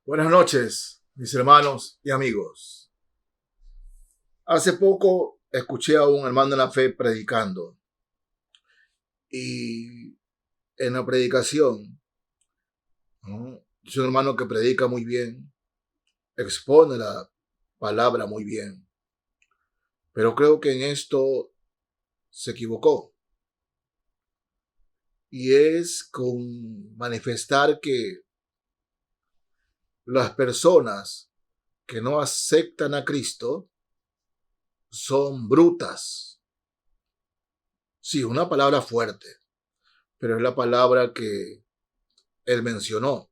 Buenas noches, mis hermanos y amigos. Hace poco escuché a un hermano en la fe predicando y en la predicación, ¿no? Es un hermano que predica muy bien, expone la palabra muy bien, pero creo que en esto se equivocó y es con manifestar que las personas que no aceptan a Cristo son brutas. Sí, una palabra fuerte, pero es la palabra que él mencionó.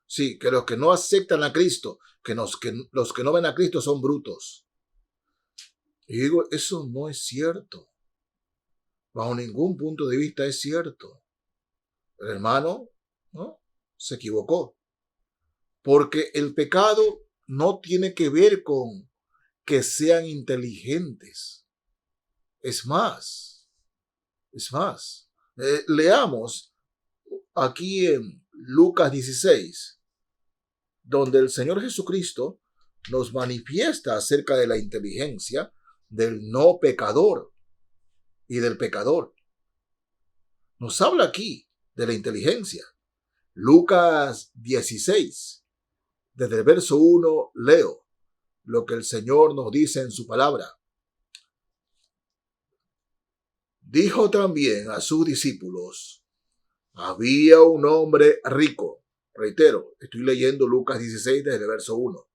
Sí, que los que no aceptan a Cristo, los que no ven a Cristo son brutos. Y digo, eso no es cierto. Bajo ningún punto de vista es cierto. El hermano, ¿no?, se equivocó. Porque el pecado no tiene que ver con que sean inteligentes. Es más. Leamos aquí en Lucas 16, donde el Señor Jesucristo nos manifiesta acerca de la inteligencia del no pecador y del pecador. Nos habla aquí de la inteligencia. Lucas 16, desde el verso 1 leo lo que el Señor nos dice en su palabra. Dijo también a sus discípulos: había un hombre rico. Reitero, estoy leyendo Lucas 16 desde el verso 1.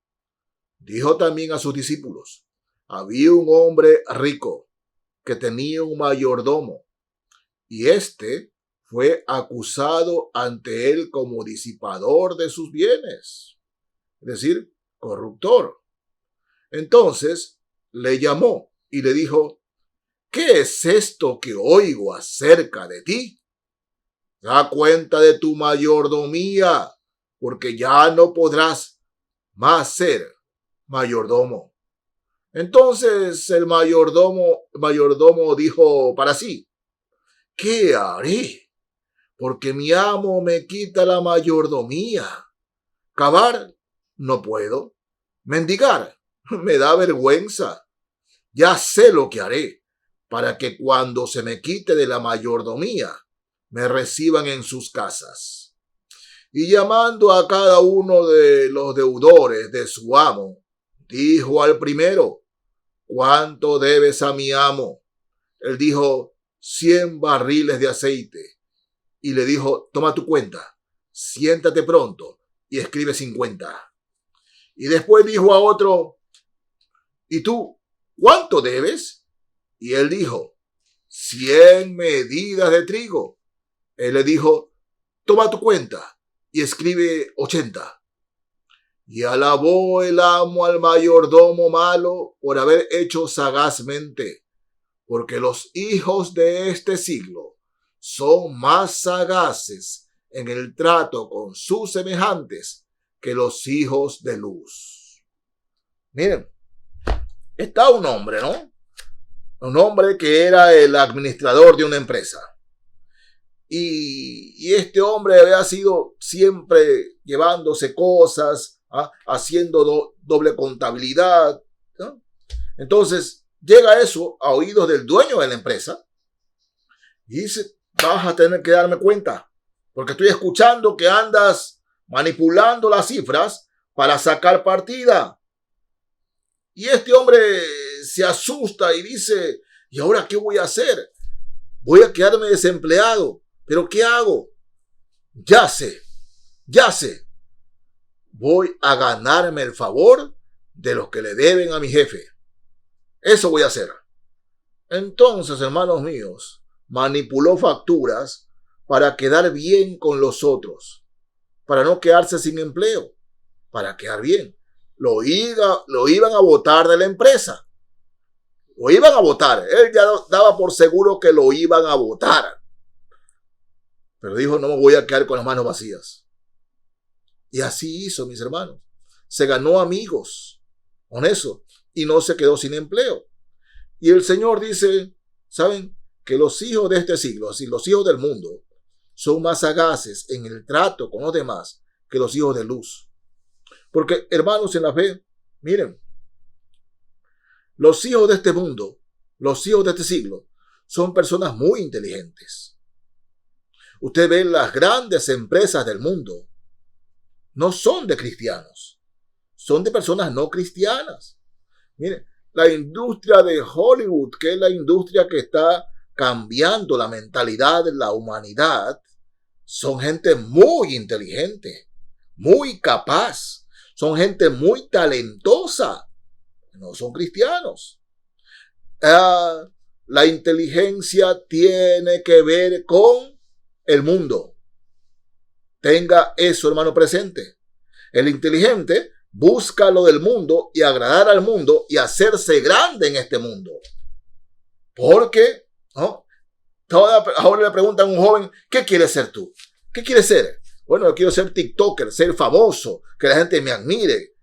Dijo también a sus discípulos: había un hombre rico que tenía un mayordomo, y éste fue acusado ante él como disipador de sus bienes, es decir, corruptor. Entonces le llamó y le dijo: ¿qué es esto que oigo acerca de ti? Da cuenta de tu mayordomía, porque ya no podrás más ser mayordomo. Entonces el mayordomo dijo para sí: ¿qué haré? Porque mi amo me quita la mayordomía. Cavar no puedo. Mendigar me da vergüenza. Ya sé lo que haré para que cuando se me quite de la mayordomía me reciban en sus casas. Y llamando a cada uno de los deudores de su amo, dijo al primero: ¿cuánto debes a mi amo? Él dijo: 100 barriles de aceite. Y le dijo: toma tu cuenta, siéntate pronto y escribe 50. Y después dijo a otro: ¿y tú cuánto debes? Y él dijo: 100 medidas de trigo. Él le dijo: toma tu cuenta y escribe 80. Y alabó el amo al mayordomo malo por haber hecho sagazmente, porque los hijos de este siglo son más sagaces en el trato con sus semejantes que los hijos de luz. Miren, está un hombre, ¿no? Un hombre que era el administrador de una empresa. Y este hombre había sido siempre llevándose cosas, haciendo doble contabilidad, ¿no? Entonces llega eso a oídos del dueño de la empresa y dice: vas a tener que darme cuenta, porque estoy escuchando que andas manipulando las cifras para sacar partida. Y este hombre se asusta y dice: ¿y ahora qué voy a hacer? Voy a quedarme desempleado, ¿pero qué hago? Ya sé. Voy a ganarme el favor de los que le deben a mi jefe. Eso voy a hacer. Entonces, hermanos míos, manipuló facturas para quedar bien con los otros, para no quedarse sin empleo, para quedar bien. Lo iban a botar de la empresa. Lo iban a botar. Él ya daba por seguro que lo iban a botar. Pero dijo: no me voy a quedar con las manos vacías. Y así hizo, mis hermanos. Se ganó amigos con eso y no se quedó sin empleo. Y el Señor dice: ¿saben? Que los hijos de este siglo, así los hijos del mundo, son más sagaces en el trato con los demás que los hijos de luz. Porque, hermanos, en la fe, miren, los hijos de este mundo, los hijos de este siglo, son personas muy inteligentes. Usted ve las grandes empresas del mundo, no son de cristianos, son de personas no cristianas. Miren, la industria de Hollywood, que es la industria que está cambiando la mentalidad de la humanidad, son gente muy inteligente, muy capaz, son gente muy talentosa, no son cristianos. La inteligencia tiene que ver con el mundo. Tenga eso, hermano, presente. El inteligente busca lo del mundo y agradar al mundo y hacerse grande en este mundo. Porque, ¿no? Ahora le preguntan a un joven, ¿qué quieres ser tú? ¿Qué quieres ser? Bueno, yo quiero ser TikToker, ser famoso, que la gente me admire.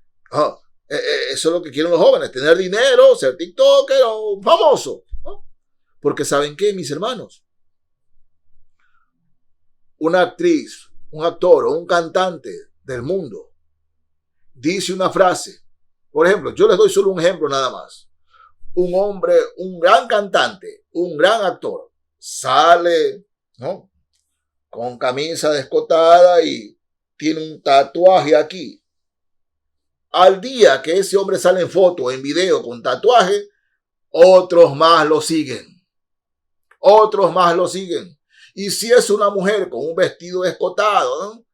Eso es lo que quieren los jóvenes, tener dinero, ser TikToker o famoso. ¿No? Porque ¿saben qué, mis hermanos? Una actriz, un actor o un cantante del mundo dice una frase. Por ejemplo, yo les doy solo un ejemplo nada más. Un hombre, un gran cantante, un gran actor, sale, ¿no?, con camisa descotada y tiene un tatuaje aquí. Al día que ese hombre sale en foto, en video con tatuaje, otros más lo siguen. Otros más lo siguen. Y si es una mujer con un vestido descotado, ¿no?,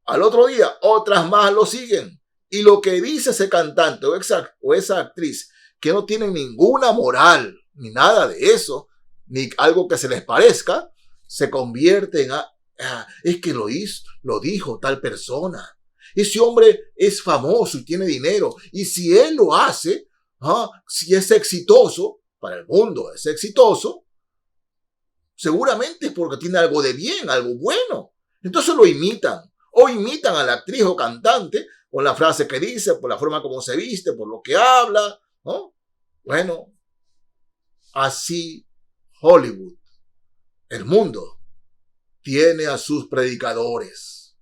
al otro día otras más lo siguen. Y lo que dice ese cantante o esa actriz, que no tienen ninguna moral, ni nada de eso, ni algo que se les parezca, se convierte en, es que lo dijo tal persona. Ese hombre es famoso y tiene dinero. Y si él lo hace, si es exitoso, para el mundo es exitoso, seguramente es porque tiene algo de bien, algo bueno. Entonces lo imitan. O imitan a la actriz o cantante por la frase que dice, por la forma como se viste, por lo que habla, ¿no? Bueno, así Hollywood, el mundo, tiene a sus predicadores.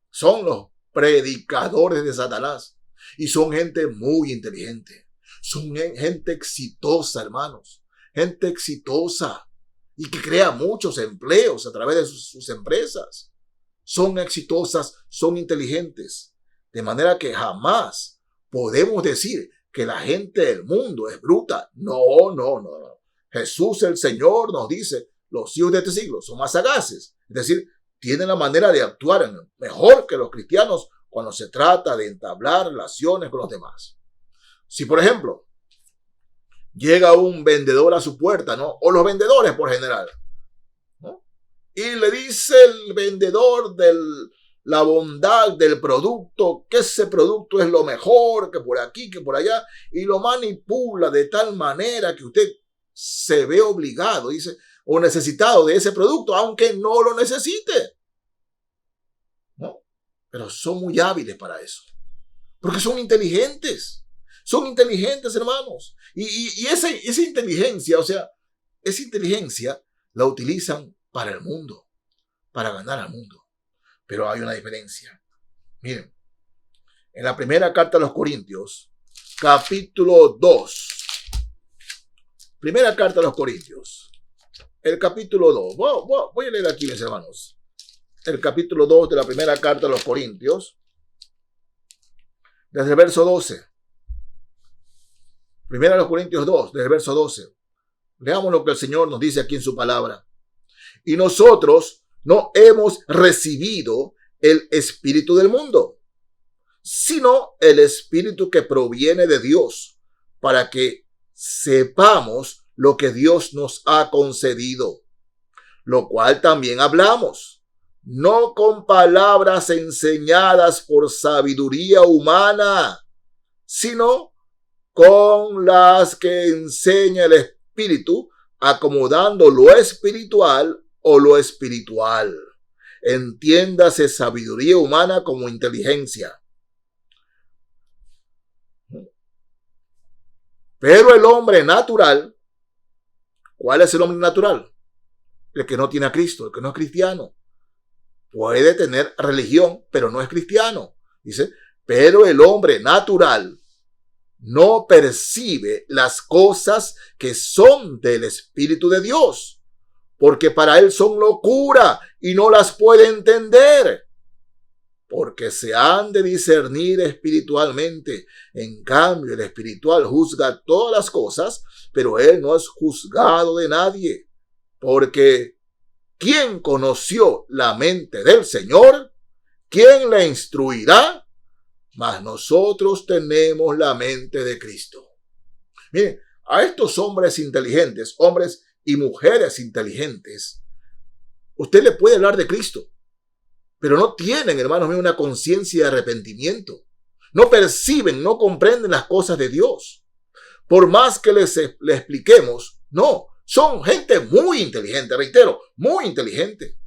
Son los predicadores de Satanás. Y son gente muy inteligente. Son gente exitosa, hermanos. Gente exitosa. Y que crea muchos empleos a través de sus empresas. Son exitosas, son inteligentes. De manera que jamás podemos decir que la gente del mundo es bruta. No. Jesús el Señor nos dice, los hijos de este siglo son más sagaces. Es decir, tienen la manera de actuar mejor que los cristianos cuando se trata de entablar relaciones con los demás. Si, por ejemplo, llega un vendedor a su puerta, ¿no?, o los vendedores por general, ¿no?, y le dice el vendedor de la bondad del producto, que ese producto es lo mejor, que por aquí, que por allá, y lo manipula de tal manera que usted se ve obligado, dice, o necesitado de ese producto, aunque no lo necesite. ¿No? Pero son muy hábiles para eso, porque son inteligentes. Son inteligentes, hermanos. Y esa inteligencia, o sea, esa inteligencia la utilizan para el mundo, para ganar al mundo. Pero hay una diferencia. Miren, en la primera carta a los Corintios, capítulo 2. Primera carta a los Corintios, el capítulo 2. Voy a leer aquí, mis hermanos. El capítulo 2 de la primera carta a los Corintios, desde el verso 12. Primera a los Corintios 2, desde el verso 12. Leamos lo que el Señor nos dice aquí en su palabra. Y nosotros no hemos recibido el espíritu del mundo, sino el espíritu que proviene de Dios, para que sepamos lo que Dios nos ha concedido, lo cual también hablamos, no con palabras enseñadas por sabiduría humana, sino con las que enseña el Espíritu, acomodando lo espiritual o lo espiritual. Entiéndase sabiduría humana como inteligencia. Pero el hombre natural, ¿cuál es el hombre natural? El que no tiene a Cristo, el que no es cristiano. Puede tener religión, pero no es cristiano. Dice, Pero el hombre natural no percibe las cosas que son del Espíritu de Dios, porque para él son locura y no las puede entender, porque se han de discernir espiritualmente. En cambio, el espiritual juzga todas las cosas, pero él no es juzgado de nadie, porque ¿quién conoció la mente del Señor? ¿Quién la instruirá? Mas nosotros tenemos la mente de Cristo. Miren, a estos hombres inteligentes, hombres y mujeres inteligentes, usted le puede hablar de Cristo, pero no tienen, hermanos míos, una conciencia de arrepentimiento. No perciben, no comprenden las cosas de Dios. Por más que les expliquemos, no, son gente muy inteligente, reitero, muy inteligente.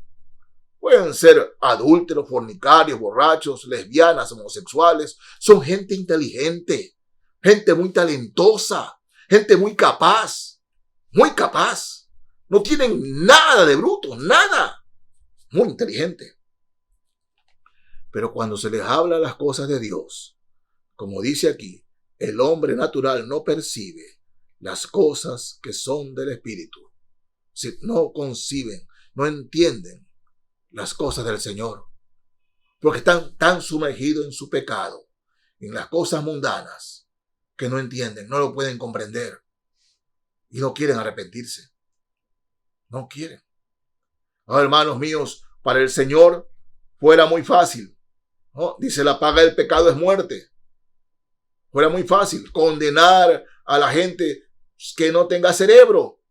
Pueden ser adúlteros, fornicarios, borrachos, lesbianas, homosexuales. Son gente inteligente, gente muy talentosa, gente muy capaz, muy capaz. No tienen nada de bruto, nada. Muy inteligente. Pero cuando se les habla las cosas de Dios, como dice aquí, el hombre natural no percibe las cosas que son del Espíritu. Si no conciben, no entienden las cosas del Señor, porque están tan sumergidos en su pecado, en las cosas mundanas, que no entienden, no lo pueden comprender y no quieren arrepentirse. No quieren. Oh, hermanos míos, para el Señor fuera muy fácil, ¿no? Dice, la paga del pecado es muerte. Fuera muy fácil condenar a la gente que no tenga cerebro.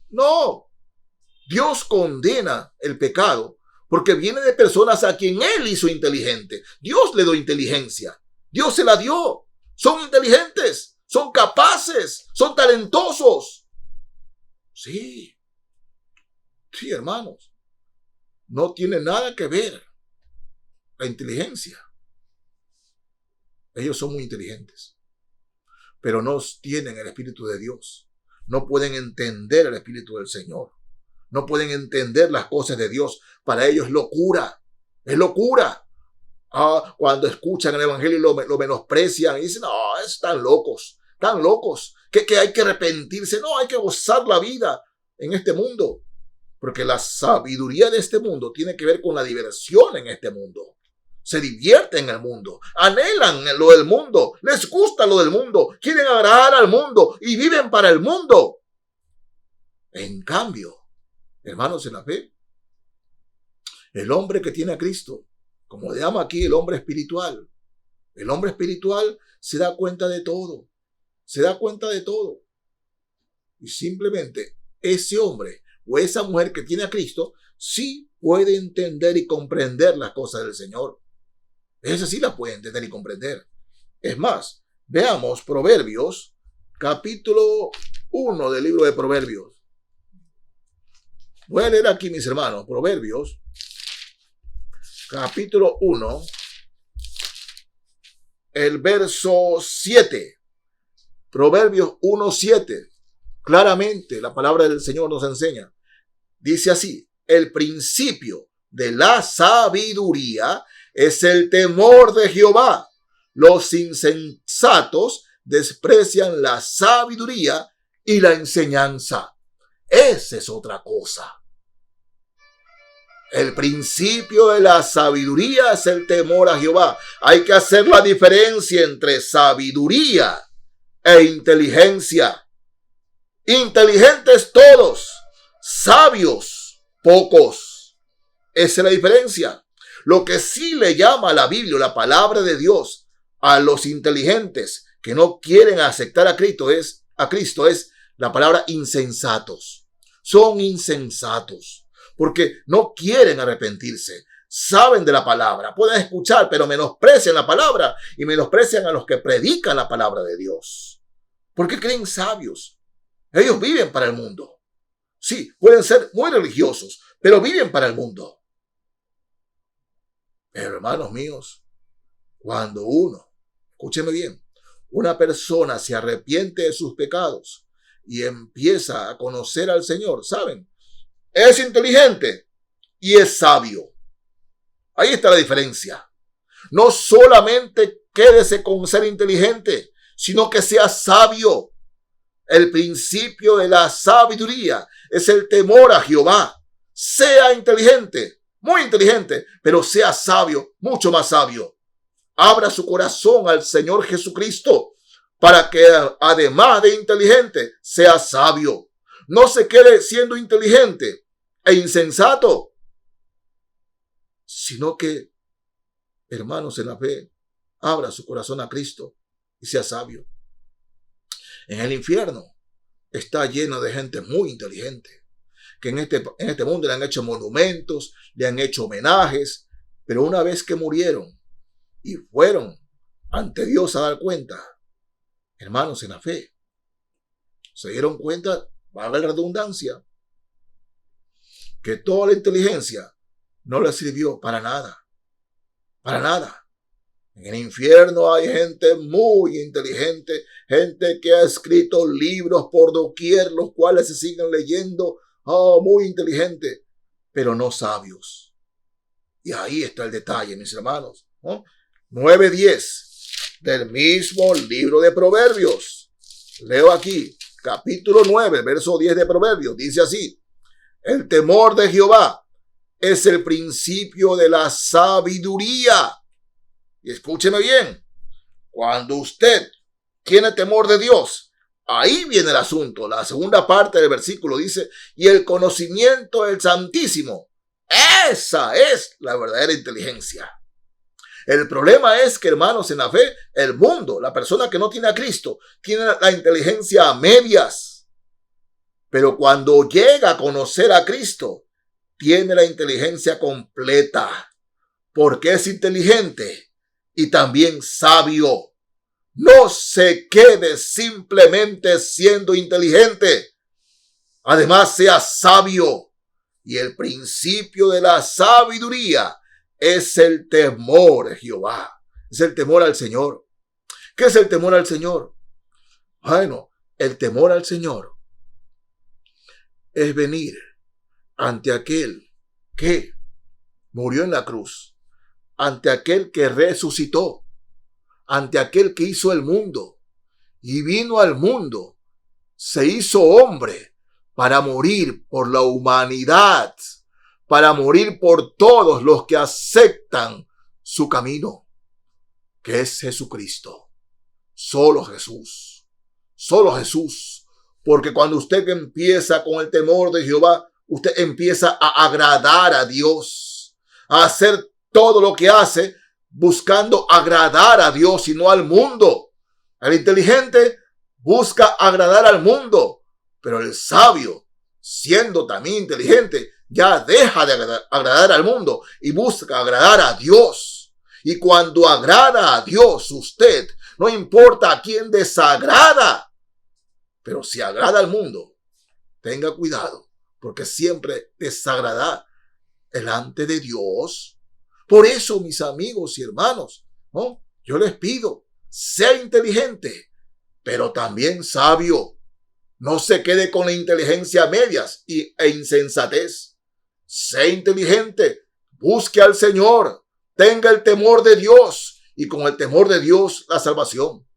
No. Dios condena el pecado porque viene de personas a quien Él hizo inteligente. Dios le dio inteligencia. Dios se la dio. Son inteligentes, son capaces, son talentosos. Sí. Sí, hermanos. No tiene nada que ver la inteligencia. Ellos son muy inteligentes, pero no tienen el Espíritu de Dios. No pueden entender el Espíritu del Señor. No pueden entender las cosas de Dios. Para ellos es locura. Es locura. Cuando escuchan el Evangelio y lo menosprecian y dicen, no, están locos, que hay que arrepentirse. No, hay que gozar la vida en este mundo. Porque la sabiduría de este mundo tiene que ver con la diversión en este mundo. Se divierten en el mundo, anhelan lo del mundo, les gusta lo del mundo, quieren agradar al mundo y viven para el mundo. En cambio, hermanos en la fe, el hombre que tiene a Cristo, como le llama aquí el hombre espiritual se da cuenta de todo, y simplemente ese hombre o esa mujer que tiene a Cristo sí puede entender y comprender las cosas del Señor. Ese sí la puede entender y comprender. Es más, veamos Proverbios, capítulo 1 del libro de Proverbios. Voy a leer aquí, mis hermanos, Proverbios, capítulo 1, el verso 7. Proverbios 1:7. Claramente la palabra del Señor nos enseña. Dice así, el principio de la sabiduría es el temor de Jehová. Los insensatos desprecian la sabiduría y la enseñanza. Esa es otra cosa. El principio de la sabiduría es el temor a Jehová. Hay que hacer la diferencia entre sabiduría e inteligencia. Inteligentes todos, sabios pocos. Esa es la diferencia. Lo que sí le llama a la Biblia, la palabra de Dios, a los inteligentes que no quieren aceptar a Cristo es la palabra insensatos. Son insensatos porque no quieren arrepentirse. Saben de la palabra, pueden escuchar, pero menosprecian la palabra y menosprecian a los que predican la palabra de Dios. Porque creen sabios. Ellos viven para el mundo. Sí, pueden ser muy religiosos, pero viven para el mundo. Pero hermanos míos, cuando escúcheme bien, una persona se arrepiente de sus pecados y empieza a conocer al Señor, ¿saben? Es inteligente y es sabio. Ahí está la diferencia. No solamente quédese con ser inteligente, sino que sea sabio. El principio de la sabiduría es el temor a Jehová. Sea inteligente, muy inteligente, pero sea sabio, mucho más sabio. Abra su corazón al Señor Jesucristo para que, además de inteligente, sea sabio. No se quede siendo inteligente e insensato, sino que, hermanos en la fe, abra su corazón a Cristo y sea sabio. En el infierno está lleno de gente muy inteligente, que en este mundo le han hecho monumentos, le han hecho homenajes, pero una vez que murieron y fueron ante Dios a dar cuenta, hermanos en la fe, se dieron cuenta, valga la redundancia, que toda la inteligencia no les sirvió para nada, para nada. En el infierno hay gente muy inteligente, gente que ha escrito libros por doquier, los cuales se siguen leyendo, muy inteligente, pero no sabios. Y ahí está el detalle, mis hermanos, ¿no? 9:10 del mismo libro de Proverbios. Leo aquí, capítulo 9, verso 10 de Proverbios. Dice así: el temor de Jehová es el principio de la sabiduría. Y escúcheme bien, cuando usted tiene temor de Dios, ahí viene el asunto. La segunda parte del versículo dice, y el conocimiento del Santísimo. Esa es la verdadera inteligencia. El problema es que, hermanos, en la fe, el mundo, la persona que no tiene a Cristo, tiene la inteligencia a medias. Pero cuando llega a conocer a Cristo, tiene la inteligencia completa, porque es inteligente y también sabio. No se quede simplemente siendo inteligente. Además, sea sabio. Y el principio de la sabiduría es el temor de Jehová. Es el temor al Señor. ¿Qué es el temor al Señor? Bueno, el temor al Señor es venir ante aquel que murió en la cruz, ante aquel que resucitó, ante aquel que hizo el mundo y vino al mundo, se hizo hombre para morir por la humanidad, para morir por todos los que aceptan su camino, que es Jesucristo. Solo Jesús, solo Jesús. Porque cuando usted empieza con el temor de Jehová, usted empieza a agradar a Dios, a hacer todo lo que hace buscando agradar a Dios y no al mundo. El inteligente busca agradar al mundo, pero el sabio, siendo también inteligente, ya deja de agradar al mundo y busca agradar a Dios. Y cuando agrada a Dios, usted, no importa a quién desagrada, pero si agrada al mundo, tenga cuidado, porque siempre desagrada delante de Dios. Por eso, mis amigos y hermanos, ¿no? Yo les pido, sea inteligente, pero también sabio. No se quede con la inteligencia a medias e insensatez. Sea inteligente, busque al Señor, tenga el temor de Dios y con el temor de Dios la salvación.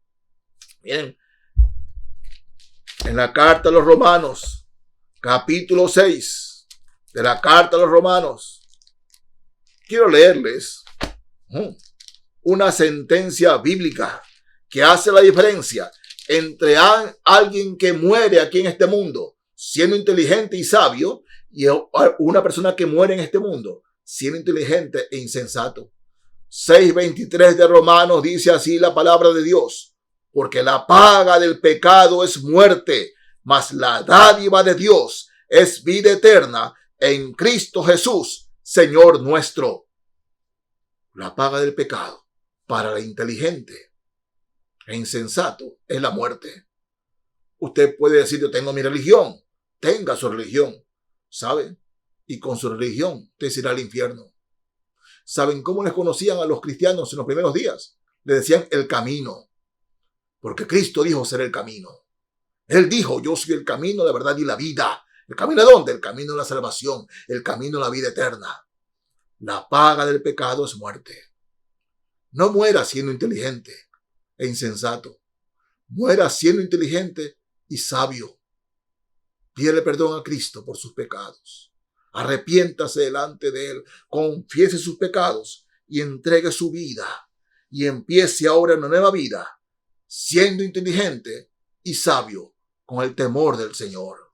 Miren, en la carta a los Romanos, capítulo 6 de la carta a los Romanos, quiero leerles una sentencia bíblica que hace la diferencia entre alguien que muere aquí en este mundo siendo inteligente y sabio y una persona que muere en este mundo siendo inteligente e insensato. 6:23 de Romanos dice así la palabra de Dios: porque la paga del pecado es muerte, mas la dádiva de Dios es vida eterna en Cristo Jesús, Señor nuestro. La paga del pecado para el inteligente e insensato es la muerte. Usted puede decir, yo tengo mi religión. Tenga su religión, ¿sabe? Y con su religión usted se irá al infierno. ¿Saben cómo les conocían a los cristianos en los primeros días? Le decían el camino, porque Cristo dijo ser el camino. Él dijo, yo soy el camino, la verdad y la vida. ¿El camino a dónde? El camino a la salvación, el camino a la vida eterna. La paga del pecado es muerte. No muera siendo inteligente e insensato. Muera siendo inteligente y sabio. Pídele perdón a Cristo por sus pecados. Arrepiéntase delante de Él. Confiese sus pecados y entregue su vida. Y empiece ahora una nueva vida, siendo inteligente y sabio con el temor del Señor.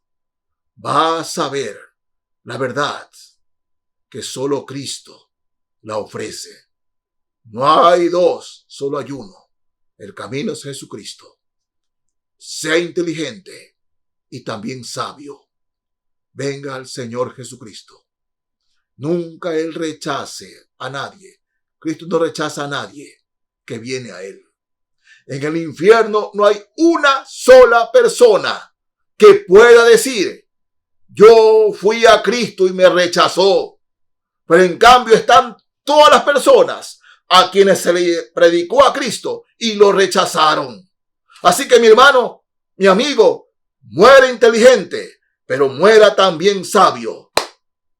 Va a saber la verdad que solo Cristo la ofrece. No hay dos, solo hay uno. El camino es Jesucristo. Sea inteligente y también sabio. Venga al Señor Jesucristo. Nunca Él rechace a nadie. Cristo no rechaza a nadie que viene a Él. En el infierno no hay una sola persona que pueda decir: yo fui a Cristo y me rechazó. Pero en cambio están todas las personas a quienes se le predicó a Cristo y lo rechazaron. Así que mi hermano, mi amigo, muera inteligente, pero muera también sabio.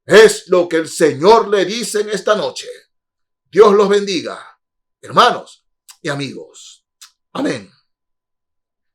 Es lo que el Señor le dice en esta noche. Dios los bendiga, hermanos y amigos. Amén.